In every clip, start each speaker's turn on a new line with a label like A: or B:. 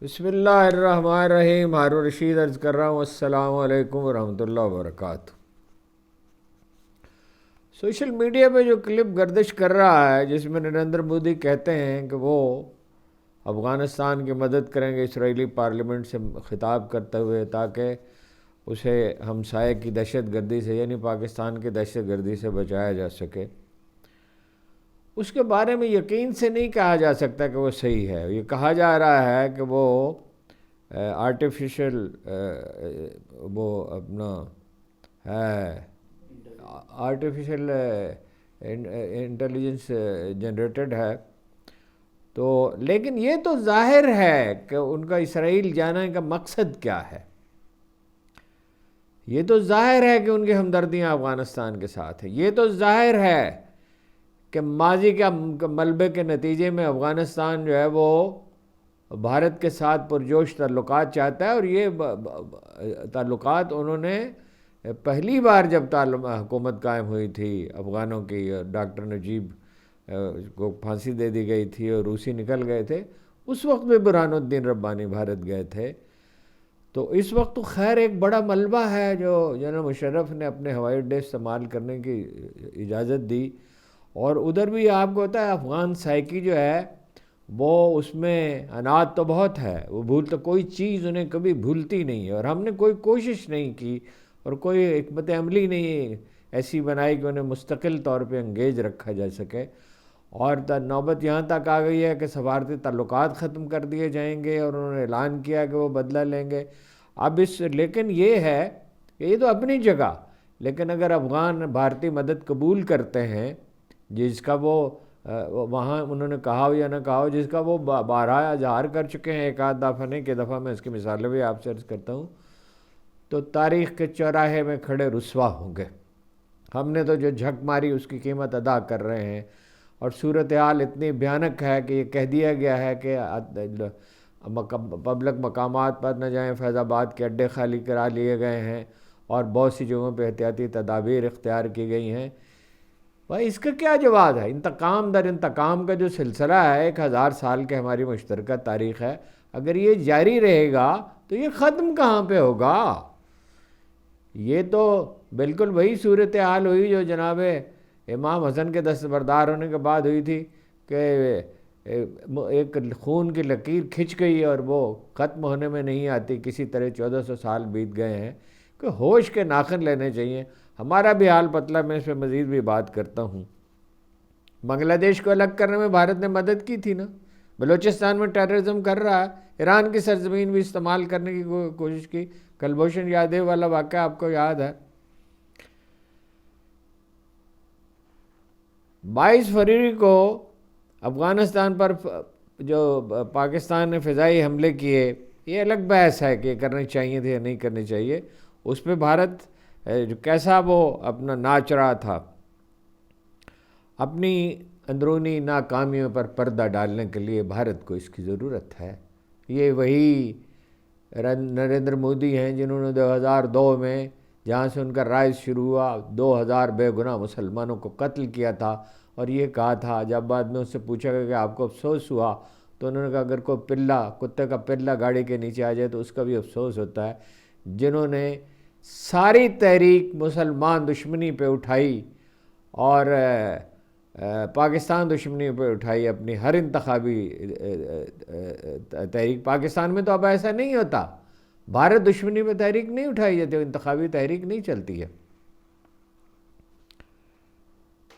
A: بسم اللہ الرحمن الرحیم. ہارون رشید عرض کر رہا ہوں السلام علیکم ورحمۃ اللہ وبرکاتہ. سوشل میڈیا پہ جو کلپ گردش کر رہا ہے جس میں نریندر مودی کہتے ہیں کہ وہ افغانستان کی مدد کریں گے اسرائیلی پارلیمنٹ سے خطاب کرتے ہوئے تاکہ اسے ہمسائے کی دہشت گردی سے یعنی پاکستان کی دہشت گردی سے بچایا جا سکے، اس کے بارے میں یقین سے نہیں کہا جا سکتا کہ وہ صحیح ہے. یہ کہا جا رہا ہے کہ وہ آرٹیفیشل وہ اپنا ہے آرٹیفیشل انٹیلیجنس جنریٹڈ ہے. تو لیکن یہ تو ظاہر ہے کہ ان کا اسرائیل جانے کا مقصد کیا ہے. یہ تو ظاہر ہے کہ ان کی ہمدردیاں افغانستان کے ساتھ ہیں. یہ تو ظاہر ہے کہ ماضی کے ملبے کے نتیجے میں افغانستان جو ہے وہ بھارت کے ساتھ پرجوش تعلقات چاہتا ہے، اور یہ تعلقات انہوں نے پہلی بار جب حکومت قائم ہوئی تھی افغانوں کی، ڈاکٹر نجیب کو پھانسی دے دی گئی تھی اور روسی نکل گئے تھے، اس وقت بھی برہان الدین ربانی بھارت گئے تھے. تو اس وقت تو خیر ایک بڑا ملبہ ہے جو جنرل مشرف نے اپنے ہوائی اڈے استعمال کرنے کی اجازت دی. اور ادھر بھی آپ کو پتہ ہے افغان سائیکی جو ہے وہ اس میں انات تو بہت ہے، وہ بھولتا کوئی چیز انہیں کبھی بھولتی نہیں ہے، اور ہم نے کوئی کوشش نہیں کی اور کوئی حکمت عملی نہیں ایسی بنائی کہ انہیں مستقل طور پہ انگیج رکھا جا سکے. اور نوبت یہاں تک آ گئی ہے کہ سفارتی تعلقات ختم کر دیے جائیں گے، اور انہوں نے اعلان کیا کہ وہ بدلہ لیں گے. اب لیکن یہ ہے کہ یہ تو اپنی جگہ، لیکن اگر افغان بھارتی مدد قبول کرتے ہیں جس کا وہ وہاں انہوں نے کہا ہو یا نہ کہا ہو، جس کا وہ بارہا اظہار کر چکے ہیں، ایک آدھ دفعہ نہیں کہ دفعہ میں اس کی مثالیں بھی آپ سے عرض کرتا ہوں، تو تاریخ کے چوراہے میں کھڑے رسوا ہوں گے. ہم نے تو جو جھک ماری اس کی قیمت ادا کر رہے ہیں. اور صورتحال اتنی بھیانک ہے کہ یہ کہہ دیا گیا ہے کہ پبلک مقامات پر نہ جائیں، فیض آباد کے اڈے خالی کرا لیے گئے ہیں اور بہت سی جگہوں پہ احتیاطی تدابیر اختیار کی گئی ہیں. بھائی اس کا کیا جواب ہے؟ انتقام در انتقام کا جو سلسلہ ہے 1000 سال کے ہماری مشترکہ تاریخ ہے، اگر یہ جاری رہے گا تو یہ ختم کہاں پہ ہوگا؟ یہ تو بالکل وہی صورتحال ہوئی جو جناب امام حسن کے دستبردار ہونے کے بعد ہوئی تھی کہ ایک خون کی لکیر کھنچ گئی اور وہ ختم ہونے میں نہیں آتی. کسی طرح 1400 سال بیت گئے ہیں کہ ہوش کے ناخن لینے چاہیے. ہمارا بھی حال پتلا، میں اس پہ مزید بھی بات کرتا ہوں. بنگلہ دیش کو الگ کرنے میں بھارت نے مدد کی تھی نا. بلوچستان میں ٹیررزم کر رہا ہے، ایران کی سرزمین بھی استعمال کرنے کی کوشش کی. کلبھوشن یادیو والا واقعہ آپ کو یاد ہے. 22 فروری کو افغانستان پر جو پاکستان نے فضائی حملے کیے، یہ الگ بحث ہے کہ کرنے چاہیے تھے یا نہیں کرنے چاہیے. اس پہ بھارت جو کیسا وہ اپنا ناچ رہا تھا. اپنی اندرونی ناکامیوں پر پردہ ڈالنے کے لیے بھارت کو اس کی ضرورت ہے. یہ وہی نریندر مودی ہیں جنہوں نے 2002 میں جہاں سے ان کا رائج شروع ہوا 2000 بے گناہ مسلمانوں کو قتل کیا تھا، اور یہ کہا تھا جب بعد میں اس سے پوچھا گیا کہ آپ کو افسوس ہوا تو انہوں نے کہا اگر کوئی پلہ کتے کا پلہ گاڑی کے نیچے آ جائے تو اس کا بھی افسوس ہوتا ہے. جنہوں نے ساری تحریک مسلمان دشمنی پہ اٹھائی اور پاکستان دشمنی پہ اٹھائی اپنی ہر انتخابی تحریک. پاکستان میں تو اب ایسا نہیں ہوتا، بھارت دشمنی پہ تحریک نہیں اٹھائی جاتی، انتخابی تحریک نہیں چلتی ہے.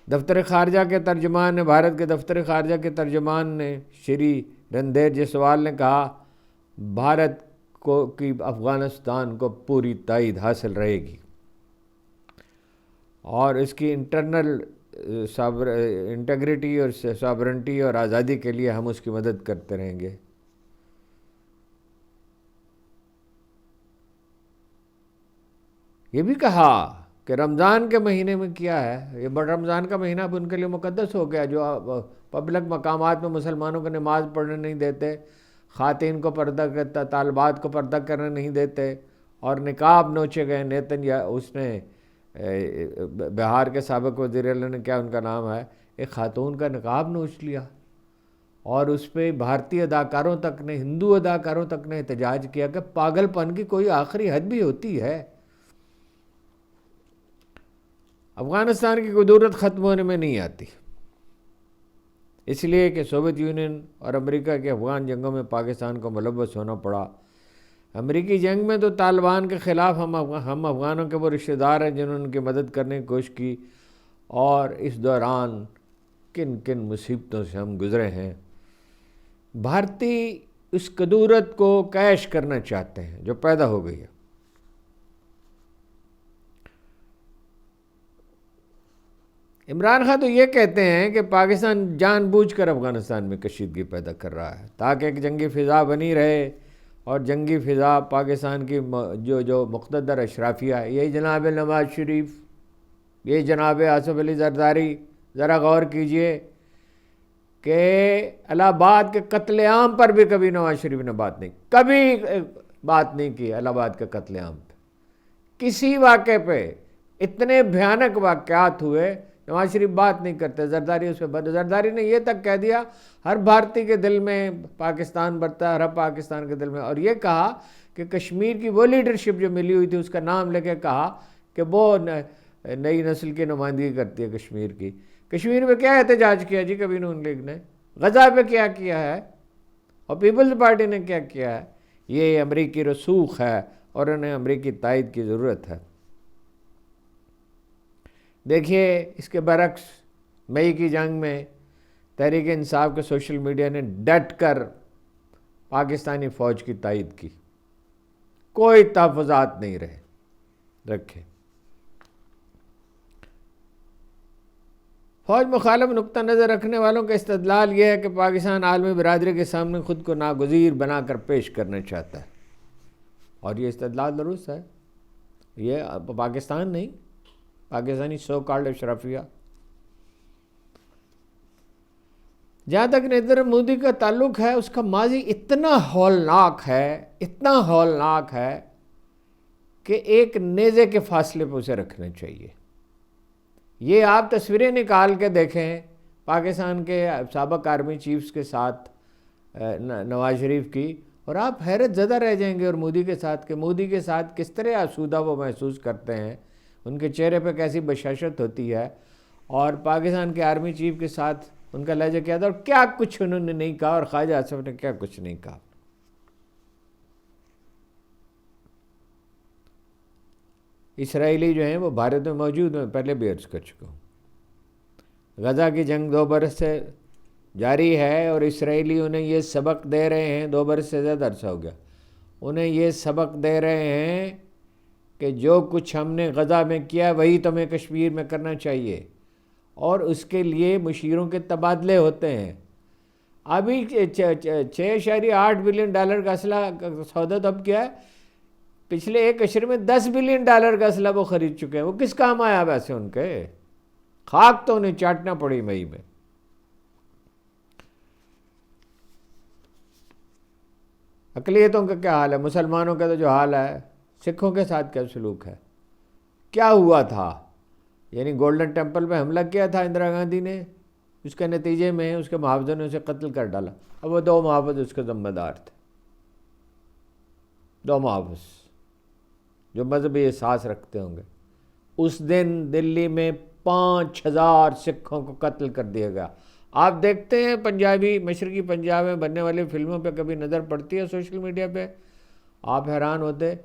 A: دفتر خارجہ کے ترجمان نے بھارت کے دفتر خارجہ کے ترجمان نے شری رندھیر جیسوال نے کہا بھارت کو کی افغانستان کو پوری تائید حاصل رہے گی اور اس کی انٹرنل انٹیگریٹی اور سابرنٹی اور آزادی کے لیے ہم اس کی مدد کرتے رہیں گے. یہ بھی کہا کہ رمضان کے مہینے میں کیا ہے، یہ رمضان کا مہینہ اب ان کے لیے مقدس ہو گیا، جو پبلک مقامات میں مسلمانوں کو نماز پڑھنے نہیں دیتے، خواتین کو پردہ کرتا، طالبات کو پردہ کرنے نہیں دیتے، اور نقاب نوچے گئے. اس نے بہار کے سابق وزیر اعلیٰ نے کیا ان کا نام ہے، ایک خاتون کا نقاب نوچ لیا اور اس پہ بھارتی اداکاروں تک نے، ہندو اداکاروں تک نے احتجاج کیا کہ پاگل پن کی کوئی آخری حد بھی ہوتی ہے۔ افغانستان کی قدرت ختم ہونے میں نہیں آتی، اس لیے کہ سوویت یونین اور امریکہ کے افغان جنگوں میں پاکستان کو ملوث ہونا پڑا۔ امریکی جنگ میں تو طالبان کے خلاف ہم افغانوں کے وہ رشتہ دار ہیں جنہوں نے ان کی مدد کرنے کی کوشش کی، اور اس دوران کن کن مصیبتوں سے ہم گزرے ہیں۔ بھارتی اس قدرت کو کیش کرنا چاہتے ہیں جو پیدا ہو گئی ہے۔ عمران خان تو یہ کہتے ہیں کہ پاکستان جان بوجھ کر افغانستان میں کشیدگی پیدا کر رہا ہے تاکہ ایک جنگی فضا بنی رہے، اور جنگی فضا پاکستان کی جو مقتدر اشرافیہ ہے، یہی جناب نواز شریف، یہ جناب آصف علی زرداری، ذرا غور کیجئے کہ الہ آباد کے قتل عام پر بھی کبھی نواز شریف نے کبھی بات نہیں کی۔ الہ آباد کے قتل عام پہ، کسی واقعے پہ، اتنے بھیانک واقعات ہوئے، نواز شریف بات نہیں کرتے، زرداری اس پہ زرداری نے یہ تک کہہ دیا ہر بھارتی کے دل میں پاکستان بڑھتا ہے، ہر پاکستان کے دل میں، اور یہ کہا کہ کشمیر کی وہ لیڈرشپ جو ملی ہوئی تھی اس کا نام لے کے کہا کہ وہ نئی نسل کی نمائندگی کرتی ہے کشمیر کی۔ کشمیر میں کیا احتجاج کیا جی کبھی نون لیگ نے؟ غزہ پہ کیا کیا ہے؟ اور پیپلز پارٹی نے کیا کیا ہے؟ یہ امریکی رسوخ ہے اور انہیں امریکی تائید کی ضرورت ہے۔ دیکھیے اس کے برعکس مئی کی جنگ میں تحریک انصاف کے سوشل میڈیا نے ڈٹ کر پاکستانی فوج کی تائید کی، کوئی تحفظات نہیں رکھے۔ فوج مخالف نقطہ نظر رکھنے والوں کا استدلال یہ ہے کہ پاکستان عالمی برادری کے سامنے خود کو ناگزیر بنا کر پیش کرنا چاہتا ہے، اور یہ استدلال درست ہے۔ یہ پاکستان نہیں، پاکستانی سو کالڈ اشرافیہ۔ جہاں تک نریندر مودی کا تعلق ہے، اس کا ماضی اتنا ہولناک ہے کہ ایک نیزے کے فاصلے پہ اسے رکھنا چاہیے۔ یہ آپ تصویریں نکال کے دیکھیں پاکستان کے سابق آرمی چیفز کے ساتھ نواز شریف کی، اور آپ حیرت زدہ رہ جائیں گے، اور مودی کے ساتھ کہ مودی کے ساتھ کس طرح آسودہ وہ محسوس کرتے ہیں، ان کے چہرے پہ کیسی بشاشت ہوتی ہے، اور پاکستان کے آرمی چیف کے ساتھ ان کا لہجہ کیا تھا، اور کیا کچھ انہوں نے نہیں کہا، اور خواجہ آصف نے کیا کچھ نہیں کہا۔ اسرائیلی جو ہیں وہ بھارت میں موجود ہیں، پہلے بھی عرض کر چکا ہوں۔ غزہ کی جنگ 2 برس سے جاری ہے، اور اسرائیلی انہیں یہ سبق دے رہے ہیں، 2 برس سے زیادہ عرصہ ہو گیا، انہیں یہ سبق دے رہے ہیں کہ جو کچھ ہم نے غزہ میں کیا وہی تمہیں کشمیر میں کرنا چاہیے، اور اس کے لیے مشیروں کے تبادلے ہوتے ہیں۔ ابھی $6.8 بلین کا اسلحہ سودا تب کیا ہے، پچھلے 1 عشرے میں $10 بلین کا اسلحہ وہ خرید چکے ہیں۔ وہ کس کام آیا ویسے؟ ان کے خاک تو انہیں چاٹنا پڑی مئی میں۔ اقلیتوں کا کیا حال ہے؟ مسلمانوں کا تو جو حال ہے، سکھوں کے ساتھ کیا سلوک ہے؟ کیا ہوا تھا؟ یعنی گولڈن ٹیمپل پہ حملہ کیا تھا اندرا گاندھی نے، اس کے نتیجے میں اس کے محافظوں نے اسے قتل کر ڈالا۔ اب وہ 2 محافظ اس کے ذمہ دار تھے، 2 محافظ جو مذہبی احساس رکھتے ہوں گے۔ اس دن دلی میں 5000 سکھوں کو قتل کر دیا گیا۔ آپ دیکھتے ہیں پنجابی، مشرقی پنجاب میں بننے والی فلموں پہ کبھی نظر پڑتی ہے سوشل میڈیا پہ، آپ حیران ہوتے،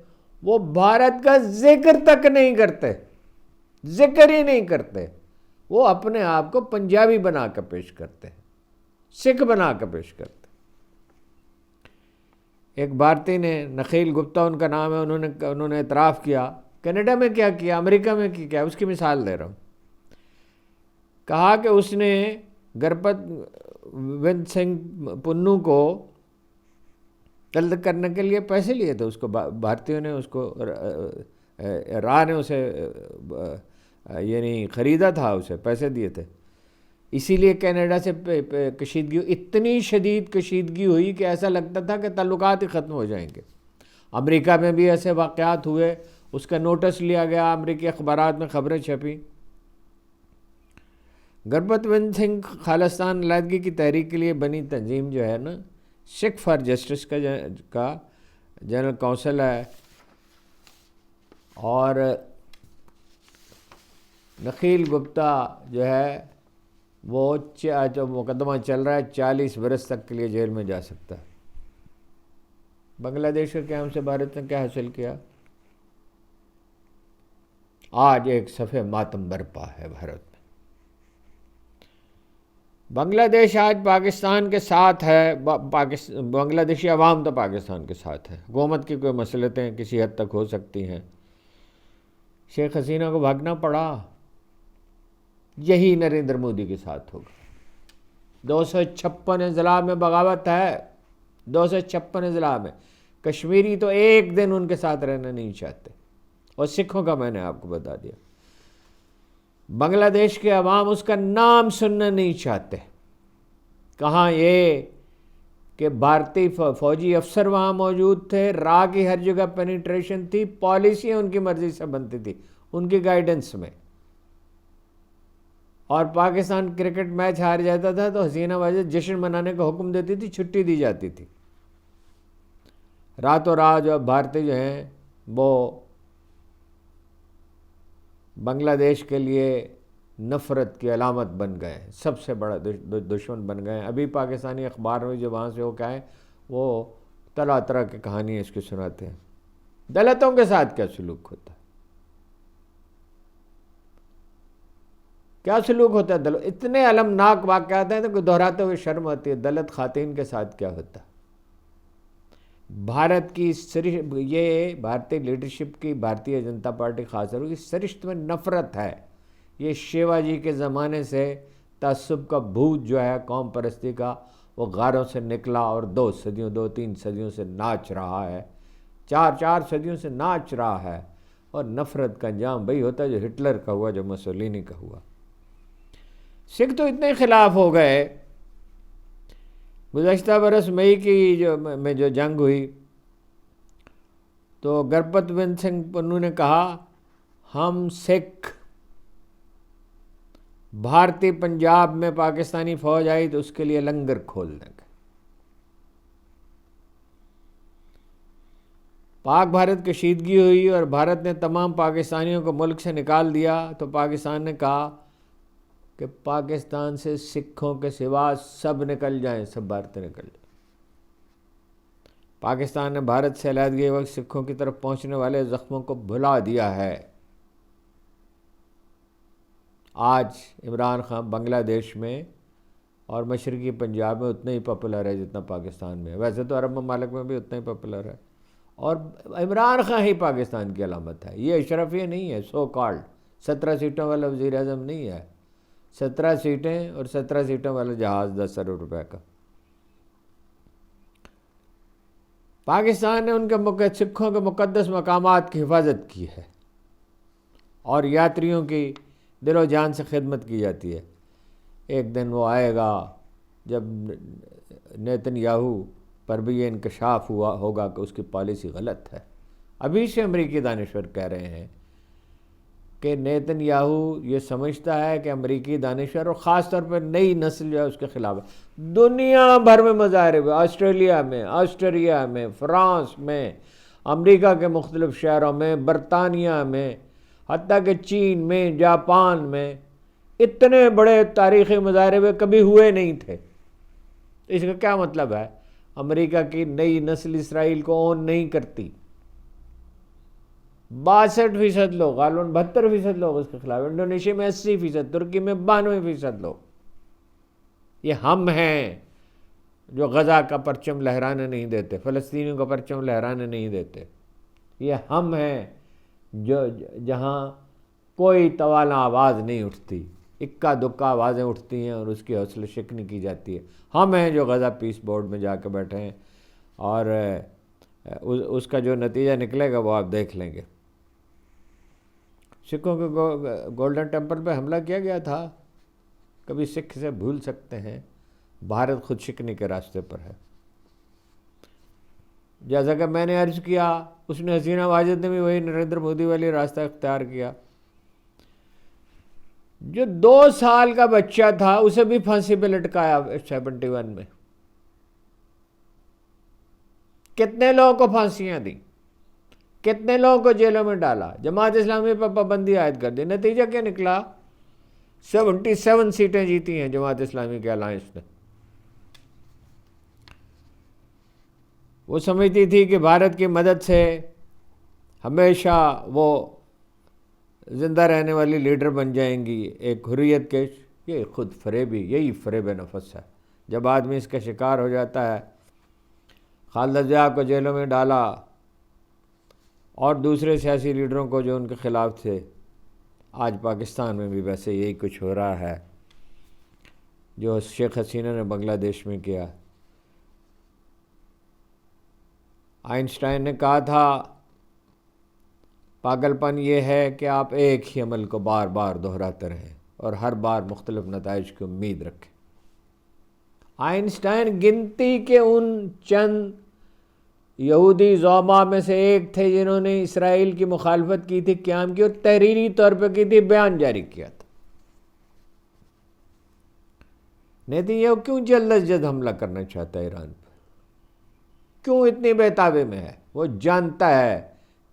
A: وہ بھارت کا ذکر تک نہیں کرتے، ذکر ہی نہیں کرتے، وہ اپنے آپ کو پنجابی بنا کر پیش کرتے ہیں، سکھ بنا کر پیش کرتے۔ ایک بھارتی نے، نخیل گپتا ان کا نام ہے، انہوں نے اعتراف کیا، کینیڈا میں کیا کیا، امریکہ میں کیا، اس کی مثال دے رہا ہوں۔ کہا کہ اس نے گرپت وند سنگھ پنو کو قتل کرنے کے لیے پیسے لیے تھے، اس کو بھارتیوں نے، اس کو راہ نے اسے یعنی خریدا تھا، اسے پیسے دیے تھے۔ اسی لیے کینیڈا سے کشیدگی، اتنی شدید کشیدگی ہوئی کہ ایسا لگتا تھا کہ تعلقات ہی ختم ہو جائیں گے۔ امریکہ میں بھی ایسے واقعات ہوئے، اس کا نوٹس لیا گیا، امریکی اخبارات میں خبریں چھپیں۔ گربت بند سنگھ خالصتان علیحدگی کی تحریک کے لیے بنی تنظیم جو ہے نا، سکھ فار جسٹس کا جنرل کونسل ہے، اور نخیل گپتا جو ہے وہ جو مقدمہ چل رہا ہے 40 برس تک کے لیے جیل میں جا سکتا ہے۔ بنگلہ دیش کے قیام سے بھارت نے کیا حاصل کیا؟ آج ایک صفحہ ماتم برپا ہے بھارت میں۔ بنگلہ دیش آج پاکستان کے ساتھ ہے، بنگلہ دیشی عوام تو پاکستان کے ساتھ ہے۔ حکومت کی کوئی مصلحتیں کسی حد تک ہو سکتی ہیں، شیخ حسینہ کو بھاگنا پڑا، یہی نریندر مودی کے ساتھ ہوگا۔ 256 اضلاع میں بغاوت ہے، 256 اضلاع میں۔ کشمیری تو ایک دن ان کے ساتھ رہنا نہیں چاہتے، اور سکھوں کا میں نے آپ کو بتا دیا، بنگلہ دیش کے عوام اس کا نام سننا نہیں چاہتے۔ کہاں یہ کہ بھارتی فوجی افسر وہاں موجود تھے، راہ کی ہر جگہ پینیٹریشن تھی، پالیسیاں ان کی مرضی سے بنتی تھی، ان کی گائیڈنس میں، اور پاکستان کرکٹ میچ ہار جاتا تھا تو حسینہ واجد جشن منانے کا حکم دیتی تھی، چھٹی دی جاتی تھی۔ راتوں رات جو بھارتی جو ہیں وہ بنگلہ دیش کے لیے نفرت کی علامت بن گئے، سب سے بڑا دشمن بن گئے۔ ابھی پاکستانی اخبار میں جو وہاں سے وہ کہیں، وہ طرح طرح کی کہانی اس کی سناتے ہیں۔ دلتوں کے ساتھ کیا سلوک ہوتا ہے، کیا سلوک ہوتا ہے؟ اتنے المناک واقعات ہیں تو دہراتے ہوئے شرم آتی ہے۔ دلت خواتین کے ساتھ کیا ہوتا ہے؟ بھارت کی یہ بھارتی لیڈرشپ کی، بھارتیہ جنتا پارٹی خاص طور کی سرشت میں نفرت ہے۔ یہ شیوا جی کے زمانے سے تعصب کا بھوت جو ہے، قوم پرستی کا، وہ غاروں سے نکلا اور 2 3 صدیوں سے ناچ رہا ہے، 4 صدیوں سے ناچ رہا ہے، اور نفرت کا انجام وہی ہوتا ہے جو ہٹلر کا ہوا، جو مسولینی کا ہوا۔ سکھ تو اتنے خلاف ہو گئے، گزشتہ برس مئی کی میں جو جنگ ہوئی تو گربت بند سنگھ پنو نے کہا، ہم سکھ بھارتی پنجاب میں پاکستانی فوج آئی تو اس کے لیے لنگر کھول دیں گے۔ پاک بھارت کشیدگی ہوئی اور بھارت نے تمام پاکستانیوں کو ملک سے نکال دیا تو پاکستان نے کہا کہ پاکستان سے سکھوں کے سوا سب نکل جائیں، سب بھارت نکل جائیں۔ پاکستان نے بھارت سے علیحدگی کے وقت سکھوں کی طرف پہنچنے والے زخموں کو بھلا دیا ہے۔ آج عمران خان بنگلہ دیش میں اور مشرقی پنجاب میں اتنا ہی پاپولر ہے جتنا پاکستان میں ہے، ویسے تو عرب ممالک میں بھی اتنا ہی پاپولر ہے، اور عمران خان ہی پاکستان کی علامت ہے۔ یہ اشرفیہ نہیں ہے، سو کالڈ 17 سیٹوں والا وزیر اعظم نہیں ہے، 17 سیٹیں اور 17 سیٹوں والا جہاز 10 ارب روپے کا۔ پاکستان نے ان کے سکھوں کے مقدس مقامات کی حفاظت کی ہے، اور یاتریوں کی دل و جان سے خدمت کی جاتی ہے۔ ایک دن وہ آئے گا جب نیتن یاہو پر بھی یہ انکشاف ہوا ہوگا کہ اس کی پالیسی غلط ہے۔ ابھی سے امریکی دانشور کہہ رہے ہیں کہ نیتن یاہو یہ سمجھتا ہے کہ امریکی دانشور، اور خاص طور پر نئی نسل جو ہے اس کے خلاف ہے۔ دنیا بھر میں مظاہرے ہوئے، آسٹریلیا میں، آسٹریا میں، فرانس میں، امریکہ کے مختلف شہروں میں، برطانیہ میں، حتیٰ کہ چین میں، جاپان میں، اتنے بڑے تاریخی مظاہرے ہوئے، کبھی ہوئے نہیں تھے۔ اس کا کیا مطلب ہے؟ امریکہ کی نئی نسل اسرائیل کو اون نہیں کرتی۔ 62% لوگ، غالباً 72% لوگ اس کے خلاف، انڈونیشیا میں 80%، ترکی میں 92% لوگ۔ یہ ہم ہیں جو غزہ کا پرچم لہرانے نہیں دیتے، فلسطینیوں کا پرچم لہرانے نہیں دیتے۔ یہ ہم ہیں جو جہاں کوئی توالا آواز نہیں اٹھتی، اکا دکا آوازیں اٹھتی ہیں اور اس کی حوصلہ شکنی کی جاتی ہے۔ ہم ہیں جو غزہ پیس بورڈ میں جا کے بیٹھے ہیں، اور اس کا جو نتیجہ نکلے گا وہ آپ دیکھ لیں گے۔ سکھوں کے گولڈن ٹیمپل پہ حملہ کیا گیا تھا، کبھی سکھ سے بھول سکتے ہیں؟ بھارت خود شکنی کے راستے پر ہے۔ جیسا کہ میں نے عرض کیا، اس نے حسینہ واجد نے بھی وہی نریندر مودی والی راستہ اختیار کیا۔ جو 2 سال کا بچہ تھا اسے بھی پھانسی پہ لٹکایا 71 میں. کتنے لوگوں کو پھانسیاں دیں، کتنے لوگوں کو جیلوں میں ڈالا، جماعت اسلامی پر پابندی عائد کر دی. نتیجہ کیا نکلا؟ 77 سیٹیں جیتی ہیں جماعت اسلامی کے الائنس نے. وہ سمجھتی تھی کہ بھارت کی مدد سے ہمیشہ وہ زندہ رہنے والی لیڈر بن جائیں گی ایک حریت کے. یہ خود فریبی، یہی فریب نفس ہے. جب آدمی اس کا شکار ہو جاتا ہے، خالدہ ضیاء کو جیلوں میں ڈالا اور دوسرے سیاسی لیڈروں کو جو ان کے خلاف تھے. آج پاکستان میں بھی ویسے یہی کچھ ہو رہا ہے جو شیخ حسینہ نے بنگلہ دیش میں کیا. آئنسٹائن نے کہا تھا پاگل پن یہ ہے کہ آپ ایک ہی عمل کو بار بار دہراتے رہیں اور ہر بار مختلف نتائج کی امید رکھیں. آئنسٹائن گنتی کے ان چند یہودی زعما میں سے ایک تھے جنہوں نے اسرائیل کی مخالفت کی تھی، قیام کی، اور تحریری طور پہ کی تھی، بیان جاری کیا تھا. نیتی یہ کیوں جلد از جلد حملہ کرنا چاہتا ہے ایران پہ؟ کیوں اتنی بےتابی میں ہے؟ وہ جانتا ہے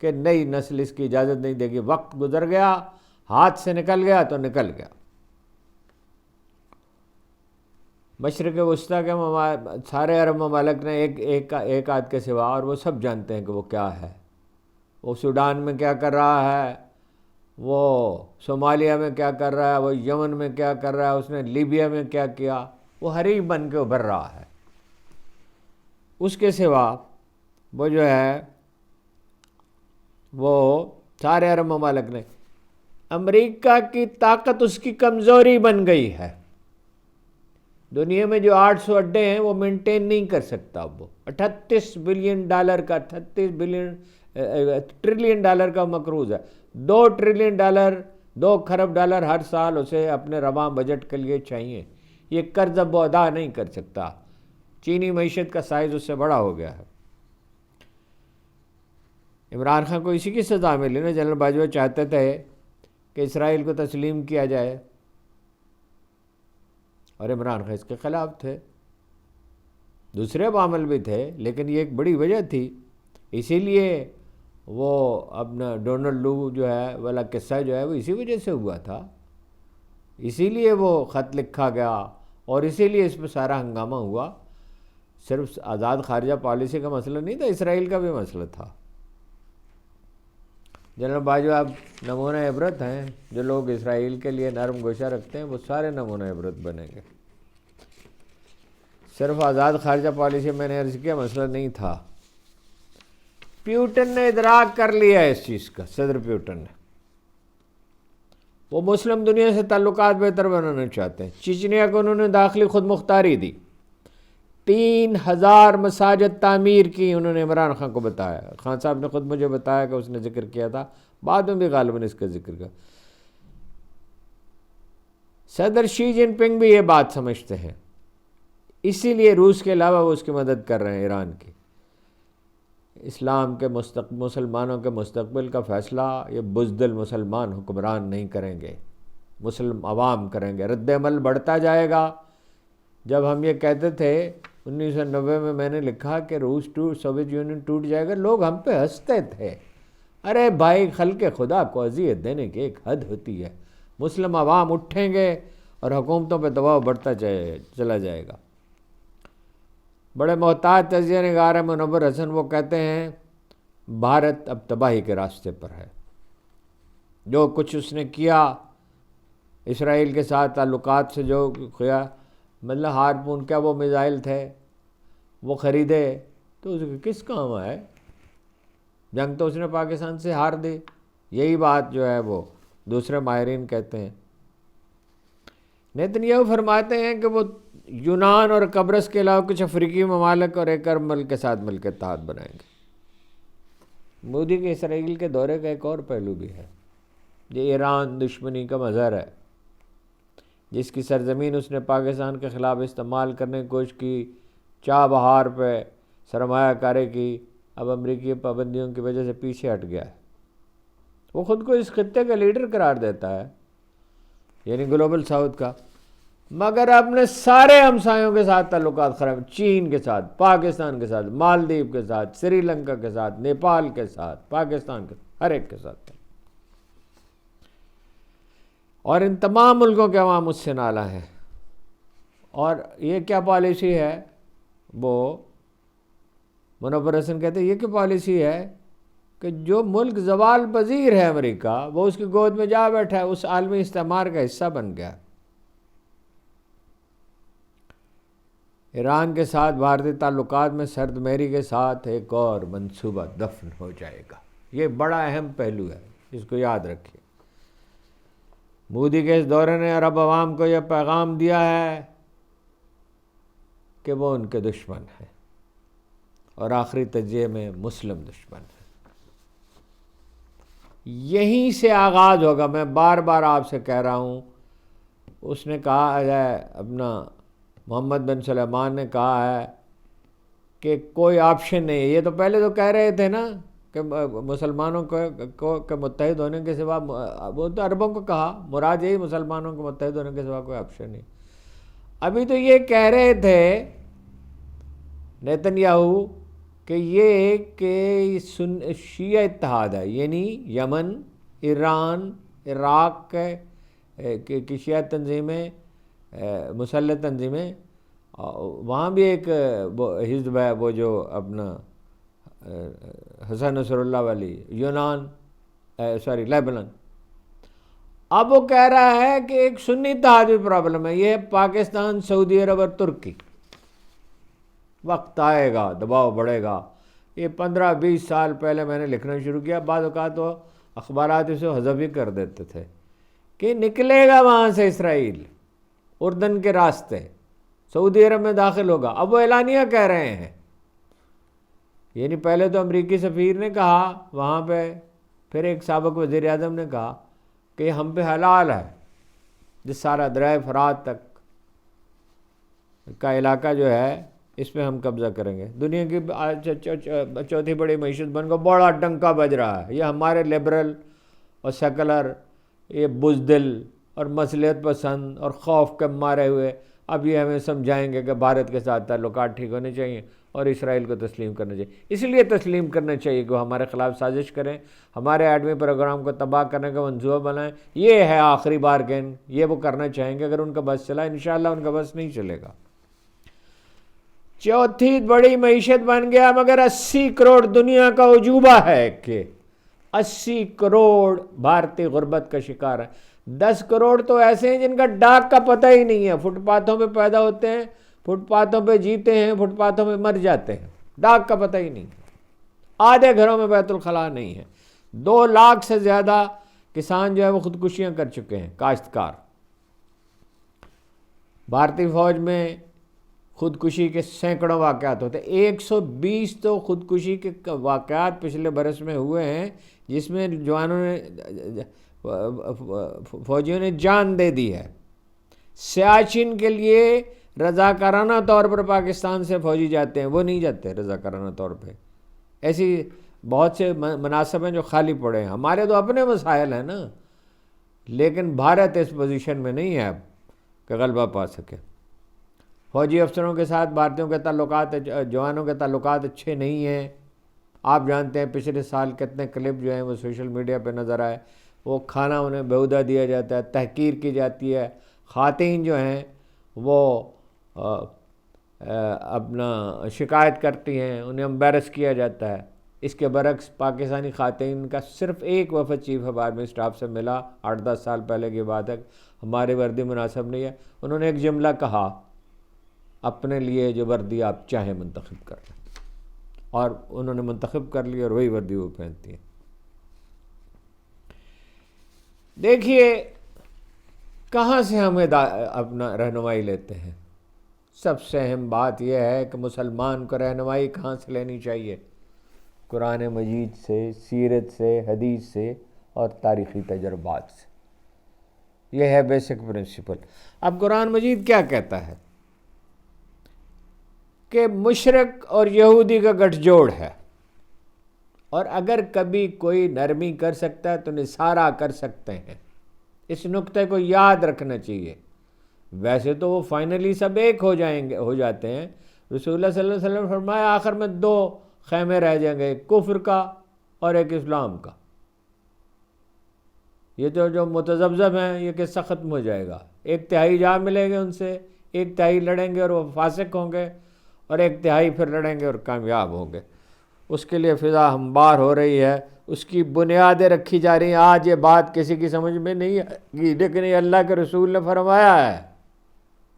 A: کہ نئی نسل اس کی اجازت نہیں دے گی. وقت گزر گیا، ہاتھ سے نکل گیا تو نکل گیا. مشرق وسطیٰ کے سارے عرب ممالک نے ایک آدھ کے سوا، اور وہ سب جانتے ہیں کہ وہ کیا ہے. وہ سوڈان میں کیا کر رہا ہے، وہ صومالیہ میں کیا کر رہا ہے، وہ یمن میں کیا کر رہا ہے، اس نے لیبیا میں کیا کیا. وہ حریف بن کے ابھر رہا ہے. اس کے سوا وہ جو ہے وہ سارے عرب ممالک نے، امریکہ کی طاقت اس کی کمزوری بن گئی ہے. دنیا میں جو 800 اڈے ہیں وہ مینٹین نہیں کر سکتا. وہ $38 بلین کا 38 ٹریلین ڈالر کا مقروض ہے. $2 ٹریلین، 2 کھرب ڈالر ہر سال اسے اپنے رواں بجٹ کے لیے چاہیے. یہ قرض اب وہ ادا نہیں کر سکتا. چینی معیشت کا سائز اس سے بڑا ہو گیا ہے. عمران خان کو اسی کی سزا ملی نا. جنرل باجوہ چاہتے تھے کہ اسرائیل کو تسلیم کیا جائے اور عمران خان اس کے خلاف تھے. دوسرے عوامل بھی تھے لیکن یہ ایک بڑی وجہ تھی. اسی لیے وہ اپنا ڈونلڈ لو جو ہے والا قصہ جو ہے وہ اسی وجہ سے ہوا تھا. اسی لیے وہ خط لکھا گیا اور اسی لیے اس پہ سارا ہنگامہ ہوا. صرف آزاد خارجہ پالیسی کا مسئلہ نہیں تھا، اسرائیل کا بھی مسئلہ تھا. جنرل باجوہ اب نمونہ عبرت ہیں. جو لوگ اسرائیل کے لیے نرم گوشہ رکھتے ہیں وہ سارے نمونہ عبرت بنیں گے. صرف آزاد خارجہ پالیسی میں نے عرض کیا مسئلہ نہیں تھا. پیوٹن نے ادراک کر لیا اس چیز کا. صدر پیوٹن نے، وہ مسلم دنیا سے تعلقات بہتر بنانا چاہتے ہیں. چچنیا کو انہوں نے داخلی خود مختاری دی. 3000 مساجد تعمیر کی انہوں نے عمران خان کو بتایا. خان صاحب نے خود مجھے بتایا کہ اس نے ذکر کیا تھا، بعد میں بھی غالباً اس کا ذکر کیا. صدر شی جن پنگ بھی یہ بات سمجھتے ہیں، اسی لیے روس کے علاوہ وہ اس کی مدد کر رہے ہیں ایران کی. اسلام کے مسلمانوں کے مستقبل کا فیصلہ یہ بزدل مسلمان حکمران نہیں کریں گے، مسلم عوام کریں گے. رد عمل بڑھتا جائے گا. جب ہم یہ کہتے تھے 1990 میں نے لکھا کہ سوویت یونین ٹوٹ جائے گا، لوگ ہم پہ ہنستے تھے. ارے بھائی، خلق خدا کو اذیت دینے کی ایک حد ہوتی ہے. مسلم عوام اٹھیں گے اور حکومتوں پہ دباؤ بڑھتا چلا جائے گا. بڑے محتاط تجزیہ نگار ہیں منور حسن. وہ کہتے ہیں بھارت اب تباہی کے راستے پر ہے. جو کچھ اس نے کیا اسرائیل کے ساتھ تعلقات سے جو کیا، مطلب ہارپون کیا وہ میزائل تھے وہ خریدے تو اس کے کس کام آئے؟ جنگ تو اس نے پاکستان سے ہار دی. یہی بات جو ہے وہ دوسرے ماہرین کہتے ہیں. نیتنیاہو فرماتے ہیں کہ وہ یونان اور قبرص کے علاوہ کچھ افریقی ممالک اور ایک عرب ملک کے ساتھ مل کے اتحاد بنائیں گے. مودی کے اسرائیل کے دورے کا ایک اور پہلو بھی ہے. یہ ایران دشمنی کا مظہر ہے، جس کی سرزمین اس نے پاکستان کے خلاف استعمال کرنے کی کوشش کی. چاہ بہار پہ سرمایہ کاری کی، اب امریکی پابندیوں کی وجہ سے پیچھے ہٹ گیا ہے. وہ خود کو اس خطے کا لیڈر قرار دیتا ہے. یعنی گلوبل ساؤتھ کا، مگر اپنے سارے ہمسایوں کے ساتھ تعلقات خراب، چین کے ساتھ، پاکستان کے ساتھ، مالدیپ کے ساتھ، سری لنکا کے ساتھ، نیپال کے ساتھ، پاکستان کے ساتھ، ہر ایک کے ساتھ. اور ان تمام ملکوں کے عوام اس سے نالاں ہیں. اور یہ کیا پالیسی ہے؟ وہ منور حسن کہتے ہیں یہ کیا پالیسی ہے کہ جو ملک زوال پذیر ہے امریکہ، وہ اس کی گود میں جا بیٹھا ہے، اس عالمی استعمار کا حصہ بن گیا. ایران کے ساتھ بھارتی تعلقات میں سرد مہری کے ساتھ ایک اور منصوبہ دفن ہو جائے گا. یہ بڑا اہم پہلو ہے، اس کو یاد رکھیے. مودی کے اس دورے نے عرب عوام کو یہ پیغام دیا ہے کہ وہ ان کے دشمن ہیں، اور آخری تجزیے میں مسلم دشمن ہیں. یہیں سے آغاز ہوگا. میں بار بار آپ سے کہہ رہا ہوں، اس نے کہا ہے، اپنا محمد بن سلیمان نے کہا ہے کہ کوئی آپشن نہیں ہے. یہ تو پہلے تو کہہ رہے تھے نا کہ مسلمانوں کو متحد ہونے کے سوا، وہ تو عربوں کو کہا، مراد یہی مسلمانوں کو متحد ہونے کے سوا کوئی آپشن نہیں. ابھی تو یہ کہہ رہے تھے نیتن یاہو کہ یہ کہ شیعہ اتحاد ہے، یعنی یمن، ایران، عراق کی شیعہ تنظیمیں، مسلح تنظیمیں، وہاں بھی ایک حزب ہے وہ جو اپنا حسن نصر اللہ والی، یونان، لیبنان. اب وہ کہہ رہا ہے کہ ایک سنی اتحادی پرابلم ہے، یہ پاکستان، سعودی عرب اور ترکی. وقت آئے گا، دباؤ بڑھے گا. یہ 15-20 سال پہلے میں نے لکھنا شروع کیا، بعض اوقات وہ اخبارات اسے حذف ہی کر دیتے تھے کہ نکلے گا وہاں سے اسرائیل، اردن کے راستے، سعودی عرب میں داخل ہوگا. اب وہ اعلانیہ کہہ رہے ہیں. یعنی پہلے تو امریکی سفیر نے کہا وہاں پہ، پھر ایک سابق وزیر اعظم نے کہا کہ یہ ہم پہ حلال ہے، جس سارا دریائے فرات تک کا علاقہ جو ہے اس پہ ہم قبضہ کریں گے. دنیا کی چوتھی بڑی معیشت بن کو بڑا ڈنکا بج رہا ہے. یہ ہمارے لبرل اور سیکولر، یہ بزدل اور مصلحت پسند اور خوف کے مارے ہوئے اب یہ ہمیں سمجھائیں گے کہ بھارت کے ساتھ تعلقات ٹھیک ہونے چاہیے اور اسرائیل کو تسلیم کرنا چاہیے. اس لیے تسلیم کرنا چاہیے کہ وہ ہمارے خلاف سازش کریں، ہمارے ایٹمی پروگرام کو تباہ کرنے کا منصوبہ بنائیں. یہ ہے آخری بارگین، یہ وہ کرنا چاہیں گے. اگر ان کا بس چلا، انشاءاللہ ان کا بس نہیں چلے گا. چوتھی بڑی معیشت بن گیا، مگر 80 کروڑ دنیا کا عجوبہ ہے کہ 80 کروڑ بھارتی غربت کا شکار ہے. 10 کروڑ تو ایسے ہیں جن کا ڈاک کا پتہ ہی نہیں ہے، فٹ پاتھوں پہ پیدا ہوتے ہیں، فٹ پاتھوں پہ جیتے ہیں، فٹ پاتھوں پہ مر جاتے ہیں، ڈاک کا پتہ ہی نہیں. آدھے گھروں میں بیت الخلاء نہیں ہے. 2 لاکھ سے زیادہ کسان جو ہے وہ خودکشیاں کر چکے ہیں، کاشتکار. بھارتی فوج میں خودکشی کے سینکڑوں واقعات ہوتے ہیں. 120 تو خودکشی کے واقعات پچھلے برس میں ہوئے ہیں، جس میں جوانوں نے، فوجیوں نے جان دے دی ہے. سیاچن کے لیے رضاکارانہ طور پر پاکستان سے فوجی جاتے ہیں، وہ نہیں جاتے رضاکارانہ طور پہ. ایسی بہت سے مناصب ہیں جو خالی پڑے ہیں. ہمارے تو اپنے مسائل ہیں نا، لیکن بھارت اس پوزیشن میں نہیں ہے اب کہ غلبہ پا سکے. فوجی افسروں کے ساتھ بھارتیوں کے تعلقات، جوانوں کے تعلقات اچھے نہیں ہیں. آپ جانتے ہیں پچھلے سال کتنے کلپ جو ہیں وہ سوشل میڈیا پہ نظر آئے. وہ کھانا انہیں بیہودہ دیا جاتا ہے، تحقیر کی جاتی ہے. خواتین جو ہیں وہ اپنا شکایت کرتی ہیں، انہیں امبیرس کیا جاتا ہے. اس کے برعکس پاکستانی خواتین کا صرف ایک وفد چیف آف آرمی اسٹاف سے ملا، 8-10 سال پہلے کی بات ہے. ہماری وردی مناسب نہیں ہے. انہوں نے ایک جملہ کہا، اپنے لیے جو وردی آپ چاہیں منتخب کر لیں، اور انہوں نے منتخب کر لی اور وہی وردی وہ پہنتی ہیں. دیکھیے کہاں سے ہم اپنا رہنمائی لیتے ہیں. سب سے اہم بات یہ ہے کہ مسلمان کو رہنمائی کہاں سے لینی چاہیے؟ قرآن مجید سے، سیرت سے، حدیث سے اور تاریخی تجربات سے. یہ ہے بیسک پرنسپل. اب قرآن مجید کیا کہتا ہے کہ مشرک اور یہودی کا گٹھ جوڑ ہے، اور اگر کبھی کوئی نرمی کر سکتا ہے تو نثارہ کر سکتے ہیں. اس نقطے کو یاد رکھنا چاہیے. ویسے تو وہ فائنلی سب ایک ہو جاتے ہیں. رسول اللہ صلی اللہ علیہ وسلم نے فرمایا آخر میں 2 خیمے رہ جائیں گے، ایک کفر کا اور ایک اسلام کا. یہ تو جو متذبذب ہیں یہ قصہ ختم ہو جائے گا. 1/3 جا ملیں گے ان سے، 1/3 لڑیں گے اور وہ فاسق ہوں گے، اور 1/3 پھر لڑیں گے اور کامیاب ہوں گے. اس کے لیے فضا ہموار ہو رہی ہے، اس کی بنیادیں رکھی جا رہی ہیں. آج یہ بات کسی کی سمجھ میں نہیں آئی، لیکن یہ اللہ کے رسول نے فرمایا ہے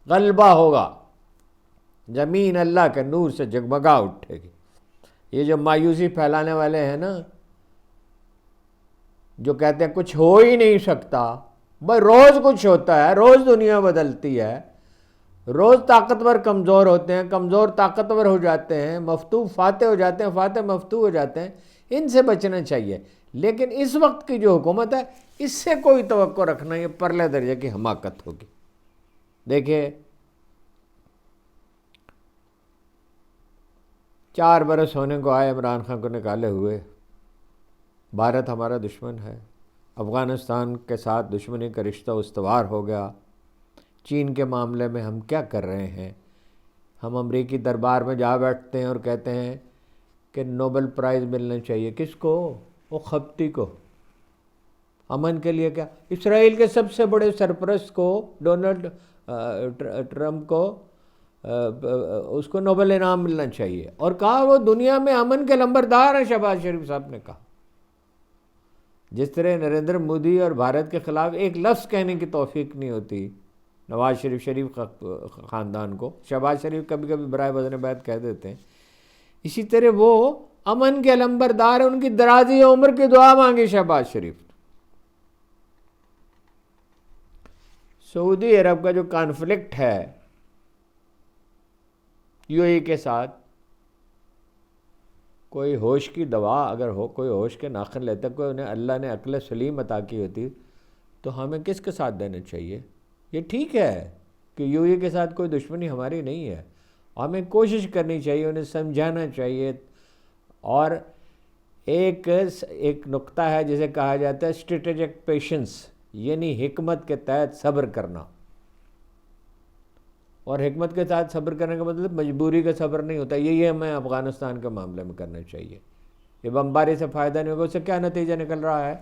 A: غلبہ ہوگا، زمین اللہ کے نور سے جگمگا اٹھے گی. یہ جو مایوسی پھیلانے والے ہیں نا، جو کہتے ہیں کچھ ہو ہی نہیں سکتا، بھائی روز کچھ ہوتا ہے، روز دنیا بدلتی ہے، روز طاقتور کمزور ہوتے ہیں، کمزور طاقتور ہو جاتے ہیں، مفتوح فاتح ہو جاتے ہیں، فاتح مفتوح ہو جاتے ہیں. ان سے بچنا چاہیے. لیکن اس وقت کی جو حکومت ہے اس سے کوئی توقع رکھنا یہ پرلے درجے کی حماقت ہوگی. دیکھیں 4 برس ہونے کو آئے عمران خان کو نکالے ہوئے. بھارت ہمارا دشمن ہے، افغانستان کے ساتھ دشمنی کا رشتہ استوار ہو گیا. چین کے معاملے میں ہم کیا کر رہے ہیں؟ ہم امریکی دربار میں جا بیٹھتے ہیں اور کہتے ہیں کہ نوبل پرائز ملنا چاہیے. کس کو؟ وہ خبتی کو. امن کے لیے کیا؟ اسرائیل کے سب سے بڑے سرپرست کو، ڈونلڈ ٹرمپ کو، اس کو نوبل انعام ملنا چاہیے. اور کہا وہ دنیا میں امن کے لمبردار ہیں. شہباز شریف صاحب نے کہا. جس طرح نریندر مودی اور بھارت کے خلاف ایک لفظ کہنے کی توفیق نہیں ہوتی نواز شریف خاندان کو، شہباز شریف کبھی کبھی برائے وزن بیعت کہہ دیتے ہیں، اسی طرح وہ امن کے علمبردار ہیں. ان کی درازی عمر کی دعا مانگی شہباز شریف. سعودی عرب کا جو کانفلکٹ ہے یو اے کے ساتھ، کوئی ہوش کی دوا اگر ہو، کوئی ہوش کے ناخن لیتا، کوئی انہیں اللہ نے عقل سلیم عطا کی ہوتی تو ہمیں کس کے ساتھ دینا چاہیے؟ یہ ٹھیک ہے کہ یو اے کے ساتھ کوئی دشمنی ہماری نہیں ہے، ہمیں کوشش کرنی چاہیے، انہیں سمجھانا چاہیے. اور ایک نقطہ ہے جسے کہا جاتا ہے اسٹریٹجک پیشنس، یعنی حکمت کے تحت صبر کرنا. اور حکمت کے ساتھ صبر کرنے کا مطلب مجبوری کا صبر نہیں ہوتا. یہی ہمیں افغانستان کے معاملے میں کرنا چاہیے. یہ بمباری سے فائدہ نہیں ہوگا، اس سے کیا نتیجہ نکل رہا ہے؟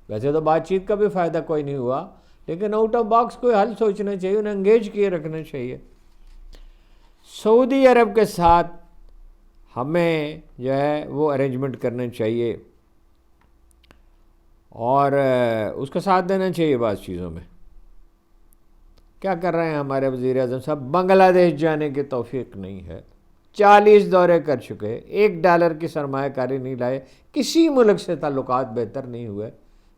A: ویسے تو بات چیت کا بھی فائدہ کوئی نہیں ہوا، لیکن آؤٹ آف باکس کوئی حل سوچنا چاہیے، انہیں انگیج کیے رکھنا چاہیے. سعودی عرب کے ساتھ ہمیں جو ہے وہ ارینجمنٹ کرنا چاہیے اور اس کا ساتھ دینا چاہیے بعض چیزوں میں. کیا کر رہے ہیں ہمارے وزیر اعظم صاحب؟ بنگلہ دیش جانے کی توفیق نہیں ہے، 40 دورے کر چکے، $1 کی سرمایہ کاری نہیں لائے، کسی ملک سے تعلقات بہتر نہیں ہوئے،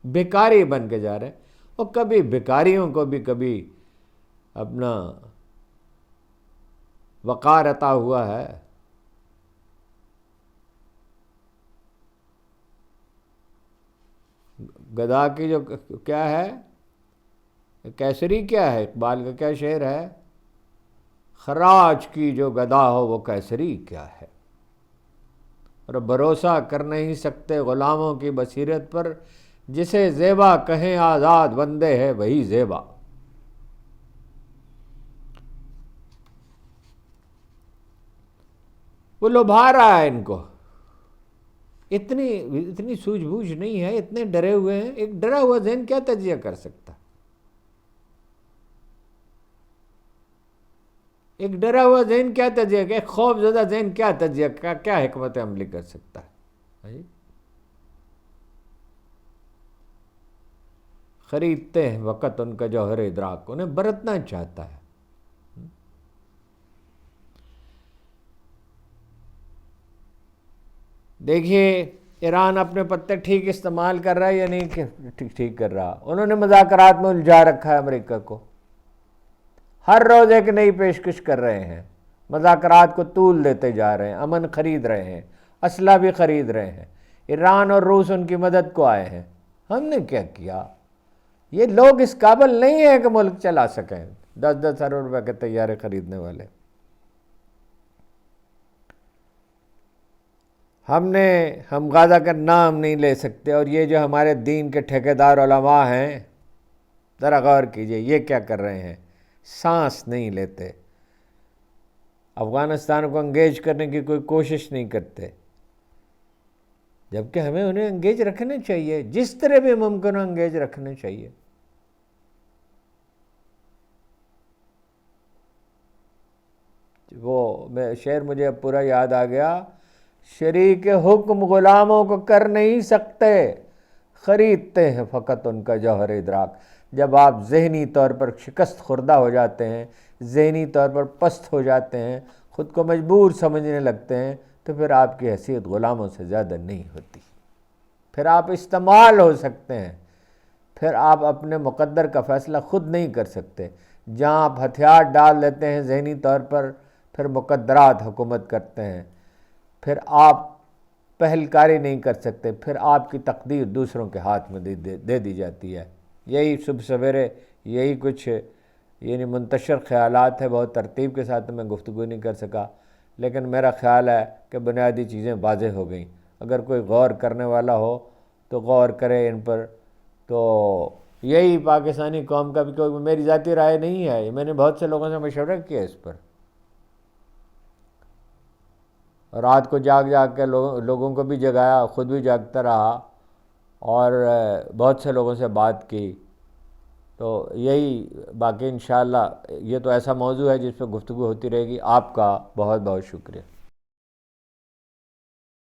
A: بیکاری بن کے جا رہے ہیں. اور کبھی بیکاریوں کو بھی کبھی اپنا وقار عطا ہوا ہے. گدا کی جو کیا ہے، کیسری کیا ہے، اقبال کا کیا شعر ہے؟ خراج کی جو گدا ہو وہ کیسری کیا ہے. اور بھروسہ کر نہیں سکتے غلاموں کی بصیرت پر، جسے زیبا کہیں آزاد بندے ہے وہی زیبا. وہ لبھا رہا ہے ان کو. اتنی سوجھ بوجھ نہیں ہے، اتنے ڈرے ہوئے ہیں. ایک ڈرا ہوا ذہن کیا تجزیہ کر سکتا؟ ایک ڈرا ہوا ذہن کیا تجزیہ، ایک خوف زدہ ذہن کیا تجزیہ، کیا حکمت عملی کر سکتا ہے؟ خریدتے ہیں وقت ان کا جوہر ادراک، انہیں برتنا چاہتا ہے. دیکھیے ایران اپنے پتے ٹھیک استعمال کر رہا ہے یا نہیں ٹھیک کر رہا؟ انہوں نے مذاکرات میں الجھا رکھا ہے امریکہ کو، ہر روز ایک نئی پیشکش کر رہے ہیں، مذاکرات کو طول دیتے جا رہے ہیں، امن خرید رہے ہیں، اسلحہ بھی خرید رہے ہیں. ایران اور روس ان کی مدد کو آئے ہیں. ہم نے کیا کیا؟ یہ لوگ اس قابل نہیں ہیں کہ ملک چلا سکیں، 10 ارب روپے کے طیارے خریدنے والے. ہم غازہ کا نام نہیں لے سکتے، اور یہ جو ہمارے دین کے ٹھیکیدار علماء ہیں، ذرا غور کیجئے یہ کیا کر رہے ہیں، سانس نہیں لیتے، افغانستان کو انگیج کرنے کی کوئی کوشش نہیں کرتے، جبکہ ہمیں انہیں انگیج رکھنا چاہیے، جس طرح بھی ممکن ہو انگیج رکھنا چاہیے۔ وہ شعر مجھے اب پورا یاد آ گیا، شریک حکم غلاموں کو کر نہیں سکتے، خریدتے ہیں فقط ان کا جوہر ادراک۔ جب آپ ذہنی طور پر شکست خوردہ ہو جاتے ہیں، ذہنی طور پر پست ہو جاتے ہیں، خود کو مجبور سمجھنے لگتے ہیں، تو پھر آپ کی حیثیت غلاموں سے زیادہ نہیں ہوتی، پھر آپ استعمال ہو سکتے ہیں، پھر آپ اپنے مقدر کا فیصلہ خود نہیں کر سکتے۔ جہاں آپ ہتھیار ڈال لیتے ہیں ذہنی طور پر، پھر مقدرات حکومت کرتے ہیں، پھر آپ پہل کاری نہیں کر سکتے، پھر آپ کی تقدیر دوسروں کے ہاتھ میں دے دی جاتی ہے۔ یہی صبح سویرے یہی کچھ یعنی منتشر خیالات ہے، بہت ترتیب کے ساتھ میں گفتگو نہیں کر سکا، لیکن میرا خیال ہے کہ بنیادی چیزیں واضح ہو گئیں۔ اگر کوئی غور کرنے والا ہو تو غور کرے ان پر۔ تو یہی پاکستانی قوم کا بھی، کوئی میری ذاتی رائے نہیں ہے، میں نے بہت سے لوگوں سے مشورہ کیا اس پر، رات کو جاگ کے لوگوں کو بھی جگایا، خود بھی جاگتا رہا، اور بہت سے لوگوں سے بات کی۔ تو یہی باقی انشاءاللہ یہ تو ایسا موضوع ہے جس پہ گفتگو ہوتی رہے گی۔ آپ کا بہت بہت شکریہ۔